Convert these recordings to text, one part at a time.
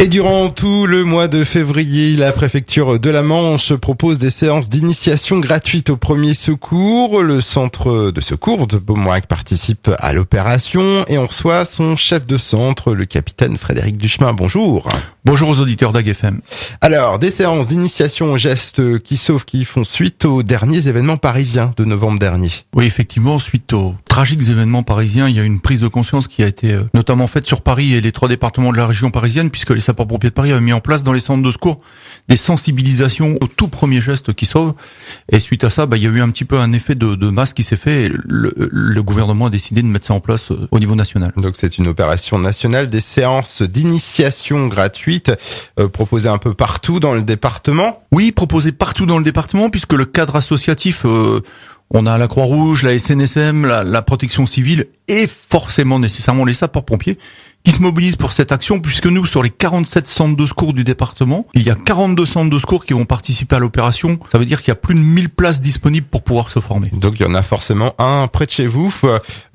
Et durant tout le mois de février, la préfecture de la Manche propose des séances d'initiation gratuites aux premiers secours. Le centre de secours de Beaumoirac participe à l'opération et on reçoit son chef de centre, le capitaine Frédéric Duchemin. Bonjour. Bonjour aux auditeurs d'AGFM. Alors, des séances d'initiation aux gestes qui sauvent qui font suite aux derniers événements parisiens de novembre dernier. Oui, effectivement, suite aux tragiques événements parisiens, il y a une prise de conscience qui a été notamment faite sur Paris et les 3 départements de la région parisienne, puisque les sapeurs-pompiers de Paris avaient mis en place dans les centres de secours des sensibilisations au tout premier geste qui sauve. Et suite à ça, il y a eu un petit peu un effet de masse qui s'est fait et le gouvernement a décidé de mettre ça en place au niveau national. Donc c'est une opération nationale, des séances d'initiation gratuites proposées un peu partout dans le département. Oui, proposées partout dans le département, puisque le cadre associatif... on a la Croix-Rouge, la SNSM, la protection civile et forcément nécessairement les sapeurs-pompiers qui se mobilisent pour cette action, puisque nous, sur les 47 centres de secours du département, il y a 42 centres de secours qui vont participer à l'opération. Ça veut dire qu'il y a plus de 1000 places disponibles pour pouvoir se former. Donc il y en a forcément un près de chez vous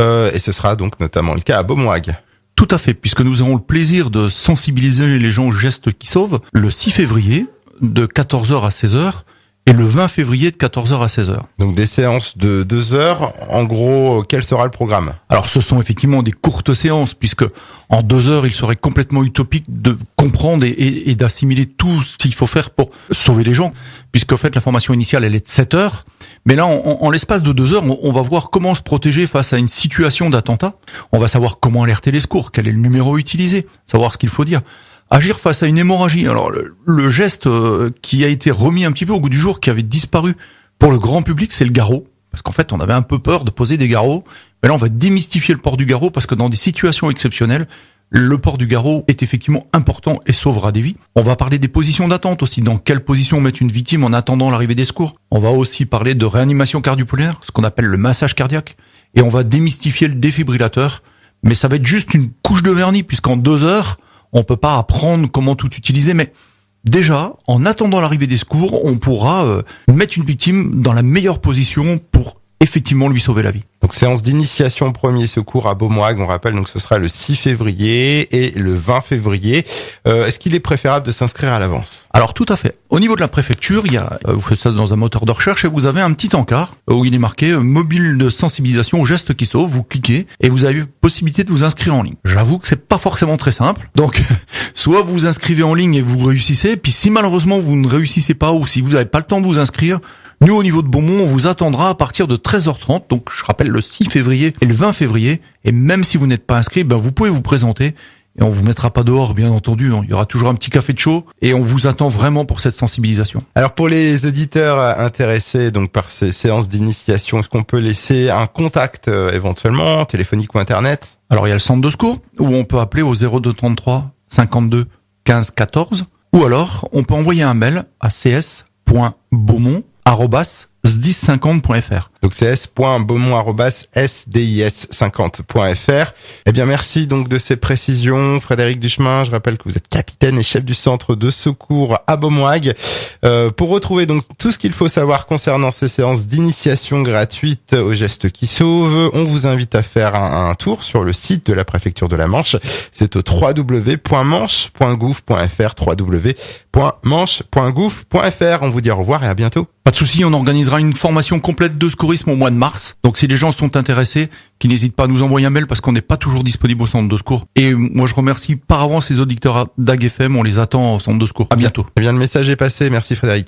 et ce sera donc notamment le cas à Beaumoirac. Tout à fait, puisque nous avons le plaisir de sensibiliser les gens aux gestes qui sauvent le 6 février de 14h à 16h. Et le 20 février de 14h à 16h. Donc des séances de 2 heures. En gros, quel sera le programme? Alors ce sont effectivement des courtes séances, puisque en 2 heures, il serait complètement utopique de comprendre et d'assimiler tout ce qu'il faut faire pour sauver les gens. Puisque en fait, la formation initiale, elle est de 7 heures. Mais là, en l'espace de 2 heures, on va voir comment se protéger face à une situation d'attentat. On va savoir comment alerter les secours, quel est le numéro utilisé, savoir ce qu'il faut dire. Agir face à une hémorragie. Alors le geste qui a été remis un petit peu au goût du jour, qui avait disparu pour le grand public, c'est le garrot. Parce qu'en fait, on avait un peu peur de poser des garrots. Mais là, on va démystifier le port du garrot parce que dans des situations exceptionnelles, le port du garrot est effectivement important et sauvera des vies. On va parler des positions d'attente aussi. Dans quelle position mettre une victime en attendant l'arrivée des secours. On va aussi parler de réanimation cardiopulmonaire, ce qu'on appelle le massage cardiaque. Et on va démystifier le défibrillateur. Mais ça va être juste une couche de vernis puisqu'en 2 heures, on peut pas apprendre comment tout utiliser, mais déjà, en attendant l'arrivée des secours, on pourra mettre une victime dans la meilleure position pour effectivement lui sauver la vie. Donc séance d'initiation premier secours à Beaumoirac, on rappelle, donc ce sera le 6 février et le 20 février. Est-ce qu'il est préférable de s'inscrire à l'avance? Alors tout à fait. Au niveau de la préfecture, il y a, vous faites ça dans un moteur de recherche et vous avez un petit encart où il est marqué mobile de sensibilisation aux gestes qui sauvent. Vous cliquez et vous avez possibilité de vous inscrire en ligne. J'avoue que c'est pas forcément très simple. Donc soit vous vous inscrivez en ligne et vous réussissez, puis si malheureusement vous ne réussissez pas ou si vous n'avez pas le temps de vous inscrire, nous, au niveau de Beaumont, on vous attendra à partir de 13h30. Donc, je rappelle, le 6 février et le 20 février. Et même si vous n'êtes pas inscrit, vous pouvez vous présenter. Et on vous mettra pas dehors, bien entendu. Il y aura toujours un petit café de chaud. Et on vous attend vraiment pour cette sensibilisation. Alors, pour les auditeurs intéressés donc par ces séances d'initiation, est-ce qu'on peut laisser un contact éventuellement, téléphonique ou internet? Alors, il y a le centre de secours où on peut appeler au 0233 52 15 14. Ou alors, on peut envoyer un mail à cs.beaumont@sdis50.fr. Donc c'est s.beaumont@sdis50.fr. Eh bien merci donc de ces précisions, Frédéric Duchemin. Je rappelle que vous êtes capitaine et chef du centre de secours à Beaumoirac. Pour retrouver donc tout ce qu'il faut savoir concernant ces séances d'initiation gratuites aux gestes qui sauvent, on vous invite à faire un tour sur le site de la préfecture de la Manche. C'est au www.manche.gouv.fr, www.manche.gouv.fr. On vous dit au revoir et à bientôt. Pas de souci, on organisera une formation complète de secourisme au mois de mars. Donc si les gens sont intéressés, qu'ils n'hésitent pas à nous envoyer un mail parce qu'on n'est pas toujours disponible au centre de secours. Et moi je remercie par avance les auditeurs d'AGFM, on les attend au centre de secours. À bientôt. Eh bien le message est passé, merci Frédéric.